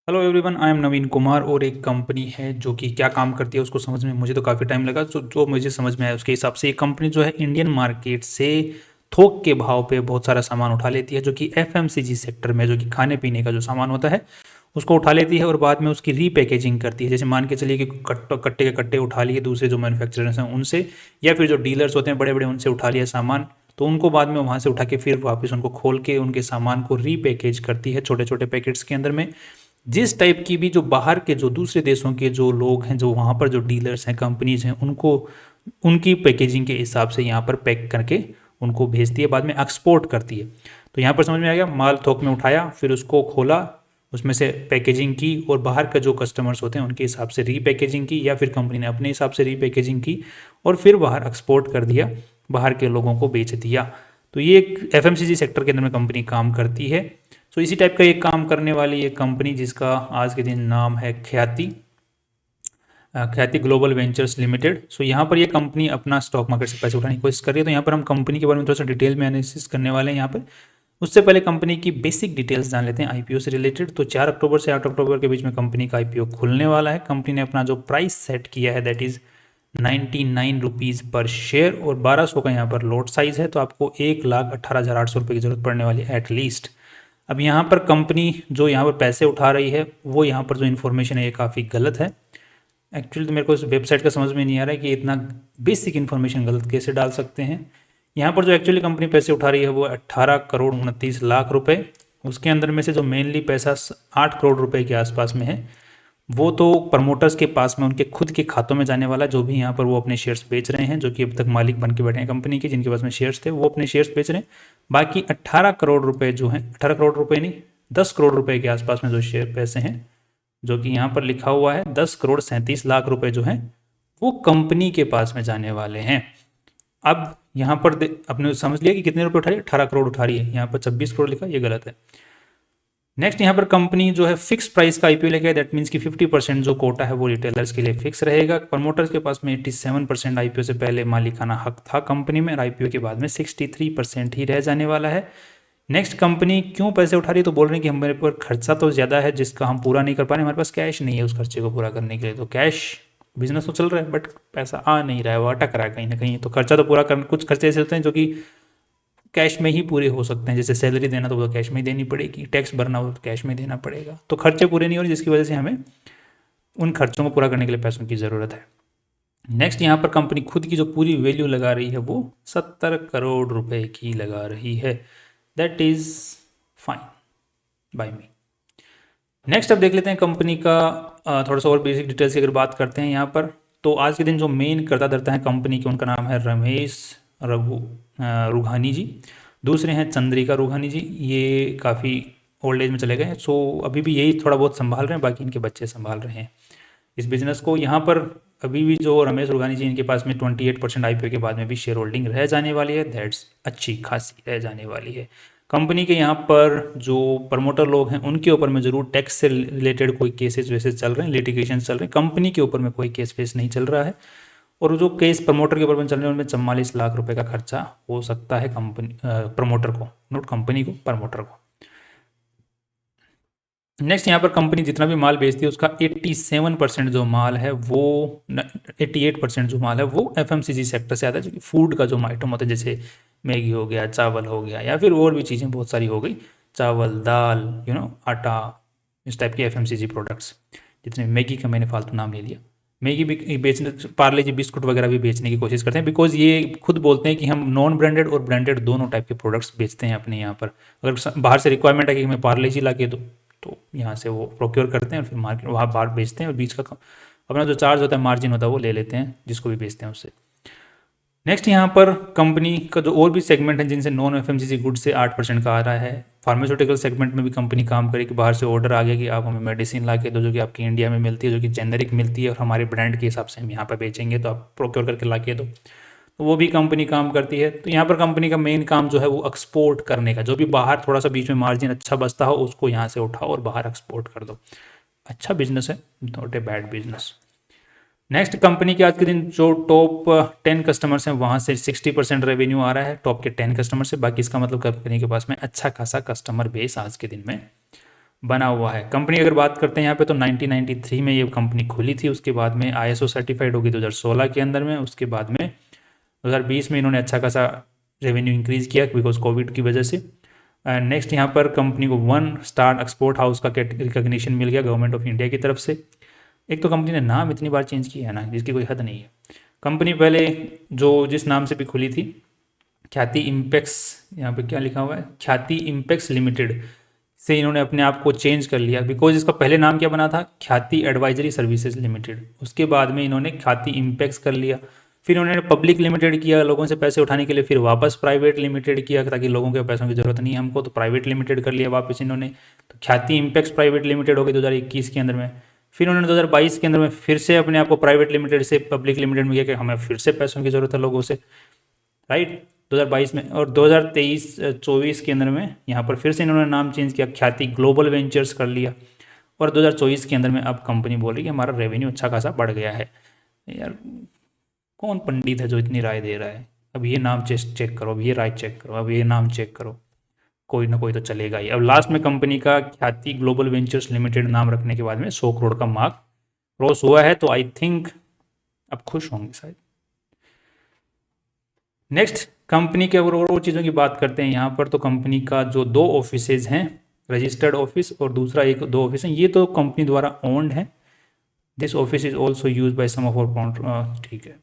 Hello everyone, I am नवीन कुमार। और एक company है जो कि क्या काम करती है उसको समझ में मुझे तो काफ़ी टाइम लगा। जो मुझे समझ में आया उसके हिसाब से ये कंपनी जो है इंडियन मार्केट से थोक के भाव पे बहुत सारा सामान उठा लेती है, जो कि एफएमसीजी सेक्टर में जो कि खाने पीने का जो सामान होता है उसको उठा लेती है और बाद में उसकी रीपैकेजिंग करती है। जैसे मान के चलिए कि कट्टे के कट्टे उठा लिए दूसरे जो मैन्युफैक्चरर्स हैं उनसे, या फिर जो डीलर्स होते हैं बड़े बड़े उनसे उठा लिया सामान, तो उनको बाद में वहाँ से उठा के फिर वापस उनको खोल के उनके सामान को रीपैकेज करती है छोटे छोटे पैकेट्स के अंदर में। जिस टाइप की भी जो बाहर के जो दूसरे देशों के जो लोग हैं, जो वहाँ पर जो डीलर्स हैं, कंपनीज हैं, उनको उनकी पैकेजिंग के हिसाब से यहाँ पर पैक करके उनको भेजती है, बाद में एक्सपोर्ट करती है। तो यहाँ पर समझ में आ गया, माल थोक में उठाया, फिर उसको खोला, उसमें से पैकेजिंग की और बाहर का जो कस्टमर्स होते हैं उनके हिसाब से रीपैकेजिंग की, या फिर कंपनी ने अपने हिसाब से रीपैकेजिंग की और फिर बाहर एक्सपोर्ट कर दिया, बाहर के लोगों को बेच दिया। तो ये एक एफएमसीजी सेक्टर के अंदर में कंपनी काम करती है। सो इसी टाइप का एक काम करने वाली एक कंपनी जिसका आज के दिन नाम है ख्याति ग्लोबल वेंचर्स लिमिटेड। सो यहाँ पर ये कंपनी अपना स्टॉक मार्केट से पैसे उठाने की कोशिश कर रही है। तो यहाँ पर हम कंपनी के बारे में थोड़ा सा डिटेल में एनालिसिस करने वाले हैं यहाँ पर। उससे पहले कंपनी की बेसिक डिटेल्स जान लेते हैं आईपीओ से रिलेटेड। तो 4 अक्टूबर से 8 अक्टूबर के बीच में कंपनी का आईपीओ खुलने वाला है। कंपनी ने अपना जो प्राइस सेट किया है दैट इज़ 99 रुपीज़ पर शेयर और 1200 का यहाँ पर लोट साइज है। तो आपको 1,18,800 रुपये की जरूरत पड़ने वाली है एटलीस्ट। अब यहाँ पर कंपनी जो यहाँ पर पैसे उठा रही है वो यहाँ पर जो इन्फॉर्मेशन है ये काफ़ी गलत है। एक्चुअली तो मेरे को इस वेबसाइट का समझ में नहीं आ रहा है कि इतना बेसिक इन्फॉर्मेशन गलत कैसे डाल सकते हैं। यहाँ पर जो एक्चुअली कंपनी पैसे उठा रही है वो 18 करोड़ 29 लाख रुपए। उसके अंदर में से जो मेनली पैसा 8 करोड़ रुपए के आसपास में है वो तो प्रमोटर्स के पास में उनके खुद के खातों में जाने वाला, जो भी यहाँ पर वो अपने शेयर्स बेच रहे हैं, जो कि अब तक मालिक बन के बैठे हैं कंपनी के, जिनके पास में शेयर्स थे वो अपने शेयर्स बेच रहे हैं। बाकी 18 करोड़ रुपए जो हैं, 18 करोड़ रुपए नहीं, 10 करोड़ रुपए के आसपास में जो शेयर पैसे हैं, जो कि यहाँ पर लिखा हुआ है 10 करोड़ 37 लाख रुपए जो हैं वो कंपनी के पास में जाने वाले हैं। अब यहाँ पर आपने समझ लिया कि कितने रुपए उठा रही है, 18 करोड़ उठा रही है। यहाँ पर 26 करोड़ लिखा, ये गलत है। नेक्स्ट यहाँ पर कंपनी जो है फिक्स प्राइस का आईपीओ लेके, दैट मीन्स कि 50% जो कोटा है वो रिटेलर्स के लिए फिक्स रहेगा। प्रमोटर्स के पास में 87% आईपीओ से पहले मालिकाना हक था कंपनी में, और आईपीओ के बाद में 63% ही रह जाने वाला है। नेक्स्ट, कंपनी क्यों पैसे उठा रही है, तो बोल रहे हैं कि हमारे पर खर्चा तो ज़्यादा है जिसका हम पूरा नहीं कर पा रहे, हमारे पास कैश नहीं है उस खर्चे को पूरा करने के लिए। तो कैश, बिजनेस तो चल रहा है बट पैसा आ नहीं रहा है, वो अटक रहा है कहीं ना कहीं। तो खर्चा तो पूरा कर, कुछ खर्चे ऐसे होते हैं जो कि कैश में ही पूरे हो सकते हैं। जैसे सैलरी देना तो वो तो कैश में ही देनी पड़ेगी, टैक्स भरना हो तो कैश में देना पड़ेगा। तो खर्चे पूरे नहीं हो रहे जिसकी वजह से हमें उन खर्चों को पूरा करने के लिए पैसों की ज़रूरत है। नेक्स्ट, यहाँ पर कंपनी खुद की जो पूरी वैल्यू लगा रही है वो 70 करोड़ रुपए की लगा रही है। That is fine by me. Next अब देख लेते हैं कंपनी का थोड़ा सा और बेसिक डिटेल्स की अगर बात करते हैं यहाँ पर। तो आज के दिन जो मेन करता धरता है कंपनी के, उनका नाम है रमेश रुघानी जी। दूसरे हैं चंद्रिका रुघानी जी, ये काफ़ी ओल्ड एज में चले गए, सो अभी भी यही थोड़ा बहुत संभाल रहे हैं, बाकी इनके बच्चे संभाल रहे हैं इस बिज़नेस को। यहाँ पर अभी भी जो रमेश रुघानी जी, इनके पास में 28% आईपीओ के बाद में भी शेयर होल्डिंग रह जाने वाली है। दैट्स अच्छी खासी रह जाने वाली है। कंपनी के यहाँ पर जो प्रमोटर लोग हैं उनके ऊपर में ज़रूर टैक्स से रिलेटेड कोई केसेस वैसे चल रहे हैं, लिटिगेशन चल रहे हैं। कंपनी के ऊपर में कोई केस वेस नहीं चल रहा है। और जो केस प्रमोटर के ऊपर में चल रहे हैं उनमें 44 लाख रुपए का खर्चा हो सकता है कंपनी प्रमोटर को, नोट कंपनी को, प्रमोटर को। नेक्स्ट, यहाँ पर कंपनी जितना भी माल बेचती है उसका 87% जो माल है वो 88% जो माल है वो एफएमसीजी सेक्टर से आता है, जो कि फूड का जो आइटम होता है, जैसे मैगी हो गया, चावल हो गया, या फिर और भी चीज़ें बहुत सारी हो गई, चावल, दाल, आटा, इस टाइप के एफएमसीजी प्रोडक्ट्स। जितने मैगी का मैंने फालतू नाम ले लिया। मैगी भी बेचने, पार्ले जी बिस्कुट वगैरह भी बेचने की कोशिश करते हैं, बिकॉज ये खुद बोलते हैं कि हम नॉन ब्रांडेड और ब्रांडेड दोनों टाइप के प्रोडक्ट्स बेचते हैं अपने यहाँ पर। अगर बाहर से रिक्वायरमेंट है कि हमें पार्ले जी ला के दो, तो यहाँ से वो प्रोक्योर करते हैं और फिर मार्केट वहाँ बाहर बेचते हैं, और बीच का अपना जो चार्ज होता है, मार्जिन होता है, वो ले लेते हैं जिसको भी बेचते हैं उससे। नेक्स्ट, यहाँ पर कंपनी का जो और भी सेगमेंट है जिनसे नॉन एफएमसीजी गुड से 8% का आ रहा है। फार्मास्यूटिकल सेगमेंट में भी कंपनी काम करेगी, बाहर से ऑर्डर आ गया कि आप हमें मेडिसिन ला के दो जो कि आपकी इंडिया में मिलती है, जो कि जेनरिक मिलती है, और हमारे ब्रांड के हिसाब से हम यहाँ पर बेचेंगे, तो आप प्रोक्योर करके ला के दो, तो वो भी कंपनी काम करती है। तो यहाँ पर कंपनी का मेन काम जो है वो एक्सपोर्ट करने का, जो भी बाहर थोड़ा सा बीच में मार्जिन अच्छा बचता हो उसको यहाँ से उठाओ और बाहर एक्सपोर्ट कर दो। अच्छा बिजनेस है, not a bad business. Next, company के आज के दिन जो टॉप 10 कस्टमर्स हैं वहाँ से 60% रेवेन्यू आ रहा है, टॉप के 10 कस्टमर से। बाकी इसका मतलब कंपनी के पास में अच्छा खासा कस्टमर बेस आज के दिन में बना हुआ है। कंपनी अगर बात करते हैं यहाँ पे तो 1993 में ये कंपनी खुली थी, उसके बाद में ISO सर्टिफाइड होगी 2016 के अंदर में, उसके बाद में 2020 में इन्होंने अच्छा खासा रेवेन्यू इंक्रीज़ किया बिकॉज कोविड की वजह से। नेक्स्ट यहाँ पर कंपनी को 1 स्टार एक्सपोर्ट हाउस का रिकग्निशन मिल गया गवर्नमेंट ऑफ इंडिया की तरफ से। एक तो कंपनी ने नाम इतनी बार चेंज किया है ना जिसकी कोई हद नहीं है। कंपनी पहले जो जिस नाम से भी खुली थी, ख्याति इम्पेक्स, यहाँ पे क्या लिखा हुआ है, ख्याति इम्पेक्स लिमिटेड से इन्होंने अपने आप को चेंज कर लिया बिकॉज इसका पहले नाम क्या बना था, ख्याति एडवाइजरी सर्विसेज लिमिटेड। उसके बाद में इन्होंने ख्याति इम्पेक्स कर लिया, फिर इन्होंने पब्लिक लिमिटेड किया लोगों से पैसे उठाने के लिए, फिर वापस प्राइवेट लिमिटेड किया ताकि लोगों के पैसों की ज़रूरत नहीं है हमको, तो प्राइवेट लिमिटेड कर लिया वापस इन्होंने। तो ख्याति इम्पेक्स प्राइवेट लिमिटेड हो गई 2021 के अंदर में। फिर उन्होंने 2022 के अंदर में फिर से अपने आप को प्राइवेट लिमिटेड से पब्लिक लिमिटेड में किया कि हमें फिर से पैसों की ज़रूरत है लोगों से, राइट, 2022 में। और 2023-24 के अंदर में यहाँ पर फिर से इन्होंने नाम चेंज किया, ख्याति ग्लोबल वेंचर्स कर लिया। और 2024 के अंदर में अब कंपनी बोल रही है कि हमारा रेवेन्यू अच्छा खासा बढ़ गया है। यार कौन पंडित है जो इतनी राय दे रहा है, अब ये नाम चेक करो, अब ये राय चेक करो, अब ये नाम चेक करो, कोई ना कोई तो चलेगा ही। अब लास्ट में कंपनी का ख्याति ग्लोबल वेंचर्स लिमिटेड नाम रखने के बाद में 100 करोड़ का मार्क क्रॉस हुआ है, तो आई थिंक अब खुश होंगे शायद। नेक्स्ट कंपनी के अगर और चीज़ों की बात करते हैं यहाँ पर, तो कंपनी का जो 2 ऑफिसेज हैं, रजिस्टर्ड ऑफिस और दूसरा 2 ऑफिस हैं, ये तो कंपनी द्वारा ओन्ड है। This office is also use by some of our, ठीक है,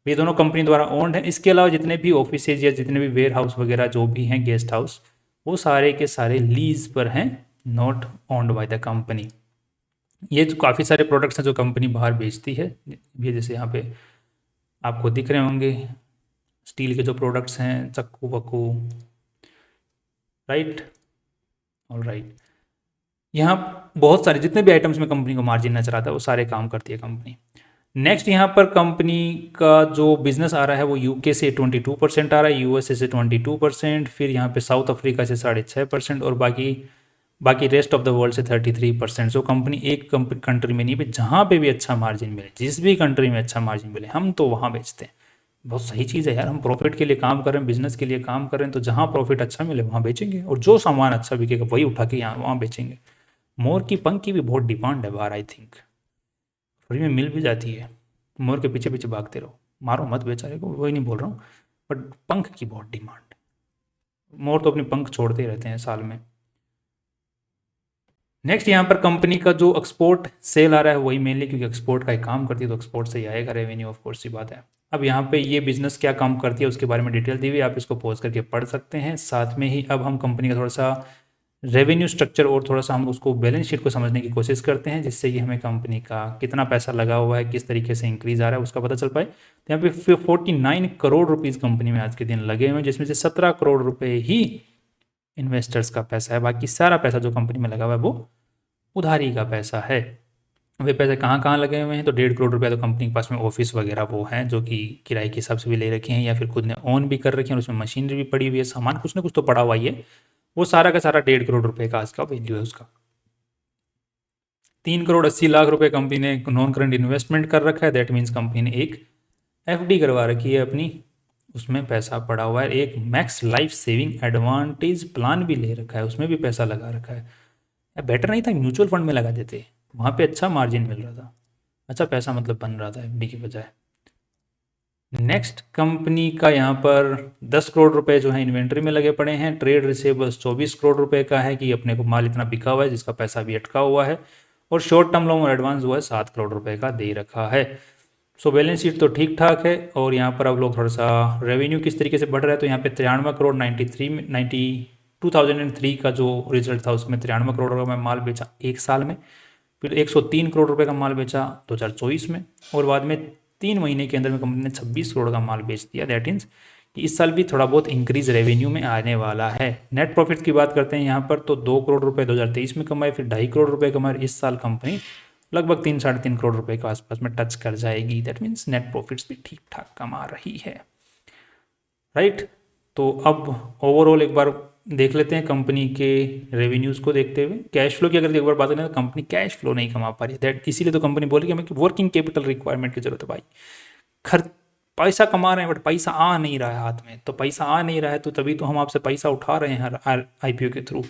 ये दोनों कंपनी द्वारा ओन्ड है। इसके अलावा जितने भी ऑफिसेज या जितने भी वेयर हाउस वगैरह जो भी हैं, गेस्ट हाउस, वो सारे के सारे लीज पर हैं, not owned by the company. ये जो काफ़ी सारे प्रोडक्ट्स हैं जो कंपनी बाहर बेचती है, ये जैसे यहाँ पे आपको दिख रहे होंगे स्टील के जो प्रोडक्ट्स हैं, चक्कू वक्कू, राइट, ऑल राइट। यहाँ बहुत सारे जितने भी आइटम्स में कंपनी को मार्जिन नजर आता है वो सारे काम करती है कंपनी। नेक्स्ट यहाँ पर कंपनी का जो बिजनेस आ रहा है वो यूके से 22% आ रहा है, यूएसए से 22%, फिर यहाँ पे साउथ अफ्रीका से 6.5% और बाकी रेस्ट ऑफ द वर्ल्ड से 33%। सो कंपनी एक कंट्री में नहीं भी, जहाँ पे भी अच्छा मार्जिन मिले, जिस भी कंट्री में अच्छा मार्जिन मिले हम तो वहाँ बेचते हैं। बहुत सही चीज़ है यार, हम प्रॉफिट के लिए काम कर रहे हैं, बिजनेस के लिए काम कर रहे हैं, तो जहाँ प्रॉफिट अच्छा मिले वहाँ बेचेंगे, और जो सामान अच्छा बिकेगा वही उठा के यहाँ वहाँ बेचेंगे। मोर की पंख की भी बहुत डिमांड है बाहर, आई थिंक फ्री में मिल भी जाती है, मोर के पीछे पीछे भागते रहो, मारो मत बेचारे को, वही नहीं बोल रहा हूँ, बट पंख की बहुत डिमांड। मोर तो अपने पंख छोड़ते ही रहते हैं साल में। नेक्स्ट यहाँ पर कंपनी का जो एक्सपोर्ट सेल आ रहा है वही मेनली, क्योंकि एक्सपोर्ट का ही काम करती है तो एक्सपोर्ट से ही आएगा रेवेन्यू, ऑफ कोर्स सी बात है। अब यहाँ पे ये बिजनेस क्या काम करती है उसके बारे में डिटेल दी हुई, आप इसको पॉज करके पढ़ सकते हैं। साथ में ही अब हम कंपनी का थोड़ा सा रेवेन्यू स्ट्रक्चर और थोड़ा सा हम उसको बैलेंस शीट को समझने की कोशिश करते हैं, जिससे कि हमें कंपनी का कितना पैसा लगा हुआ है, किस तरीके से इंक्रीज आ रहा है उसका पता चल पाए। तो यहाँ पे 49 करोड़ रुपीज़ कंपनी में आज के दिन लगे हुए हैं, जिसमें से 17 करोड़ रुपए ही इन्वेस्टर्स का पैसा है, बाकी सारा पैसा जो कंपनी में लगा हुआ है वो उधारी का पैसा है। वे पैसे कहाँ कहाँ लगे हुए हैं, तो 1.5 करोड़ रुपया तो कंपनी के पास में ऑफिस वगैरह वो हैं जो कि किराए के हिसाब से भी ले रखे हैं या फिर खुद ने ओन भी कर रखे हैं, और उसमें मशीनरी भी पड़ी हुई है, सामान कुछ ना कुछ तो पड़ा हुआ ही है, वो सारा का सारा 1.5 करोड़ रुपए का आज का वैल्यू है उसका। 3 करोड़ 80 लाख रुपए कंपनी ने नॉन करंट इन्वेस्टमेंट कर रखा है, दैट मीन्स कंपनी ने एक एफडी करवा रखी है अपनी, उसमें पैसा पड़ा हुआ है। एक max life saving advantage plan भी ले रखा है, उसमें भी पैसा लगा रखा है। बेटर नहीं था म्यूचुअल फंड में लगा देते, वहाँ पे अच्छा मार्जिन मिल रहा था, अच्छा पैसा मतलब बन रहा था एफडी की बजाय। नेक्स्ट कंपनी का यहाँ पर 10 करोड़ रुपए जो है इन्वेंट्री में लगे पड़े हैं, ट्रेड रिसीवेबल्स 24 करोड़ रुपए का है कि अपने को माल इतना बिका हुआ है जिसका पैसा भी अटका हुआ है, और शॉर्ट टर्म लोन और एडवांस जो है 7 करोड़ रुपए का दे रखा है। सो बैलेंस शीट तो ठीक ठाक है। और यहाँ पर अब लोग थोड़ा सा रेवेन्यू किस तरीके से बढ़ रहा है, तो यहाँ पे 93 करोड़ 2003 का जो रिजल्ट था उसमें 93 करोड़ का मैं माल बेचा एक साल में, फिर 103 करोड़ रुपए का माल बेचा 2024 में, और बाद में 3 महीने के अंदर में कंपनी ने 26 करोड़ का माल बेच दिया। दैट मीन्स कि इस साल भी थोड़ा बहुत इंक्रीज रेवेन्यू में आने वाला है। नेट प्रॉफिट की बात करते हैं यहाँ पर, तो 2 करोड़ रुपए 2023 में कमाए, फिर 2.5 करोड़ रुपए कमाए, इस साल कंपनी लगभग 3-3.5 करोड़ रुपए के आसपास में टच कर जाएगी। दैट मीन्स नेट प्रॉफिट्स भी ठीक ठाक कमा रही है, राइट। तो अब ओवरऑल एक बार देख लेते हैं कंपनी के रेवेन्यूज़ को देखते हुए। कैश फ्लो की अगर एक बार बात करें तो कंपनी कैश फ्लो नहीं कमा पा रही है, दैट इसीलिए तो कंपनी बोली कि हमें वर्किंग कैपिटल रिक्वायरमेंट की जरूरत है भाई। खर्च पैसा कमा रहे हैं बट पैसा आ नहीं रहा है हाथ में, तो पैसा आ नहीं रहा है तो तभी तो हम आपसे पैसा उठा रहे हैं हर IPO के थ्रू।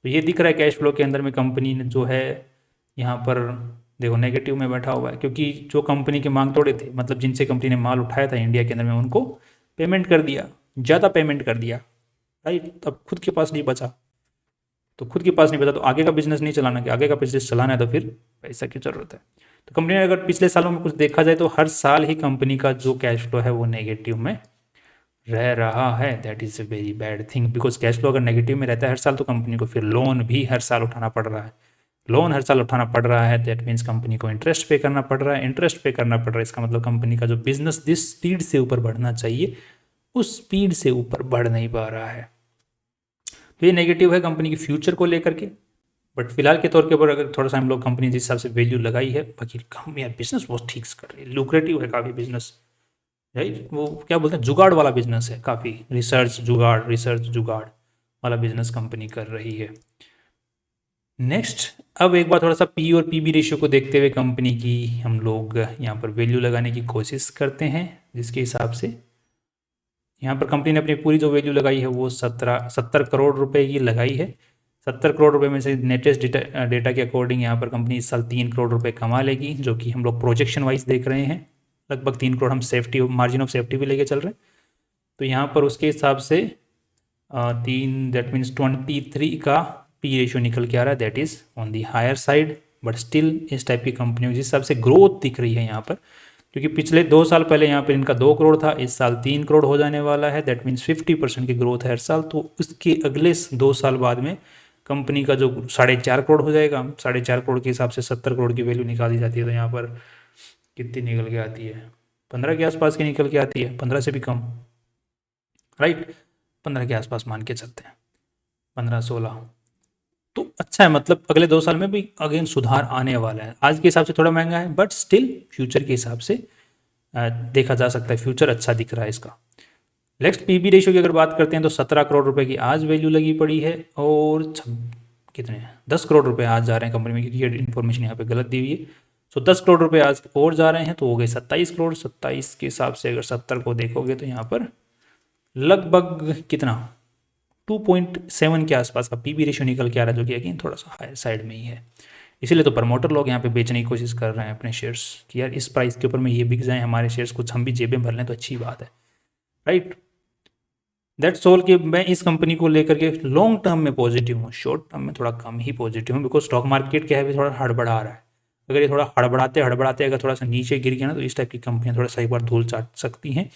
तो ये दिख रहा है कैश फ्लो के अंदर में कंपनी ने जो है यहाँ पर देखो नेगेटिव में बैठा हुआ है, क्योंकि जो कंपनी के मांग तोड़े थे, मतलब जिनसे कंपनी ने माल उठाया था इंडिया के अंदर में, उनको पेमेंट कर दिया, ज़्यादा पेमेंट कर दिया, राइट। अब खुद के पास नहीं बचा, तो खुद के पास नहीं बचा तो आगे का बिजनेस नहीं चलाना, कि आगे का बिजनेस चलाना है तो फिर पैसा की ज़रूरत है। तो कंपनी ने अगर पिछले सालों में कुछ देखा जाए तो हर साल ही कंपनी का जो कैश फ्लो है वो नेगेटिव में रह रहा है। That is a very bad thing, because cash flow अगर नेगेटिव में रहता है हर साल, तो कंपनी को फिर लोन भी हर साल उठाना पड़ रहा है। लोन हर साल उठाना पड़ रहा है, दैट मीन्स कंपनी को इंटरेस्ट पे करना पड़ रहा है। इंटरेस्ट पे करना पड़ रहा है, इसका मतलब कंपनी का जो बिजनेस जिस स्पीड से ऊपर बढ़ना चाहिए उस स्पीड से ऊपर बढ़ नहीं पा रहा है। तो ये नेगेटिव है कंपनी के फ्यूचर को लेकर के। बट फिलहाल के तौर के ऊपर अगर थोड़ा सा हम लोग कंपनी जिस हिसाब से वैल्यू लगाई है, बाकी हम यार बिजनेस बहुत ठीक से कर रही है, लुक्रेटिव है काफ़ी बिजनेस, राइट। वो क्या बोलते हैं, जुगाड़ वाला बिजनेस है काफ़ी, रिसर्च जुगाड़ वाला बिजनेस कंपनी कर रही है। नेक्स्ट, अब एक बार थोड़ा सा पी और पीबी रेशियो को देखते हुए कंपनी की हम लोग यहाँ पर वैल्यू लगाने की कोशिश करते हैं, जिसके हिसाब से यहाँ पर कंपनी ने अपनी पूरी जो वैल्यू लगाई है वो 70 करोड़ रुपए की लगाई है। 70 करोड़ रुपए में से लेटेस्ट डेटा के अकॉर्डिंग यहाँ पर कंपनी इस साल 3 करोड़ रुपए कमा लेगी, जो कि हम लोग प्रोजेक्शन वाइज देख रहे हैं। लगभग 3 करोड़ हम सेफ्टी मार्जिन ऑफ सेफ्टी भी लेके चल रहे हैं। तो यहाँ पर उसके हिसाब से 3 दैट मीन्स 23 का पी रेशियो निकल के आ रहा है, that is on the higher side. But still इस टाइप की कंपनियों जिस हिसाब से ग्रोथ दिख रही है यहाँ पर, क्योंकि पिछले 2 साल पहले यहाँ पर इनका 2 करोड़ था, इस साल 3 करोड़ हो जाने वाला है, दैट मीन्स 50% की ग्रोथ है हर साल। तो उसके अगले 2 साल बाद में कंपनी का जो 4.5 करोड़ हो जाएगा, 4.5 करोड़ के हिसाब से 70 करोड़ की वैल्यू निकाली जाती है। तो यहाँ पर कितनी निकल के आती है, 15 के आसपास की निकल के आती है, 15 से भी कम, राइट। 15 के आसपास मान के चलते हैं, 15-16। तो अच्छा है, मतलब अगले 2 साल में भी अगेन सुधार आने वाला है। आज के हिसाब से थोड़ा महंगा है, बट स्टिल फ्यूचर के हिसाब से देखा जा सकता है, फ्यूचर अच्छा दिख रहा है इसका। नेक्स्ट पीबी रेशियो की अगर बात करते हैं तो 17 करोड़ रुपए की आज वैल्यू लगी पड़ी है, और कितने 10 करोड़ रुपए आज जा रहे हैं कंपनी में, क्योंकि ये इन्फॉर्मेशन यहाँ पे गलत दी हुई है। सो 10 करोड़ रुपए आज और जा रहे हैं, तो हो गए 27 करोड़। 27 के हिसाब से अगर 70 को देखोगे तो यहाँ पर लगभग कितना 2.7 के आसपास का पीबी रेशियो निकल के आ रहा है, जो कि अगेन थोड़ा सा हायर साइड में ही है। इसीलिए तो प्रमोटर लोग यहाँ पे बेचने की कोशिश कर रहे हैं अपने शेयर्स, कि यार इस प्राइस के ऊपर में ये बिक जाए हमारे शेयर्स, कुछ हम भी जेबें भर लें तो अच्छी बात है, राइट। दैट्स ऑल कि मैं इस कंपनी को लेकर के लॉन्ग टर्म में पॉजिटिव हूँ, शॉर्ट टर्म में थोड़ा कम ही पॉजिटिव हूँ, बिकॉज स्टॉक मार्केट क्या है, भी थोड़ा हड़बड़ा रहा है। अगर ये थोड़ा हड़बड़ाते अगर थोड़ा सा नीचे गिर गया ना, तो इस टाइप की कंपनियाँ थोड़ा सा एक बार धूल चाट सकती हैं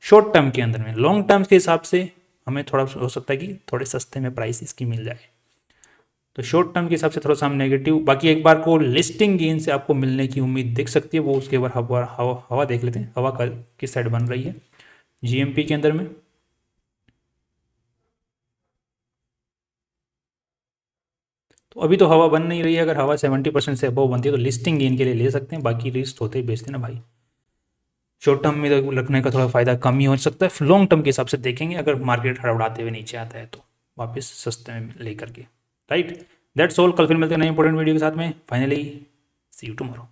शॉर्ट टर्म के अंदर में। लॉन्ग टर्म के हिसाब से हमें थोड़ा हो सकता है कि थोड़े सस्ते में प्राइस इसकी मिल जाए। तो शॉर्ट टर्म के हिसाब से थोड़ा सा हम नेगेटिव, बाकी एक बार को लिस्टिंग गेन से आपको मिलने की उम्मीद दिख सकती है, वो उसके बाद हवा देख लेते हैं, हवा किस साइड बन रही है जीएमपी के अंदर में। तो अभी तो हवा बन नहीं रही है, अगर हवा 70% से अबव बनती है तो लिस्टिंग गेन के लिए ले सकते हैं, बाकी रिस्क होते ही बेचते ना भाई। शॉर्ट टर्म में तो रखने का थोड़ा फायदा कम ही हो सकता है, लॉन्ग टर्म के हिसाब से देखेंगे, अगर मार्केट हड़बड़ाते हुए नीचे आता है तो वापस सस्ते में लेकर के, राइट। That's all. कल फिर मिलते हैं नए इंपॉर्टेंट वीडियो के साथ में। Finally see you tomorrow.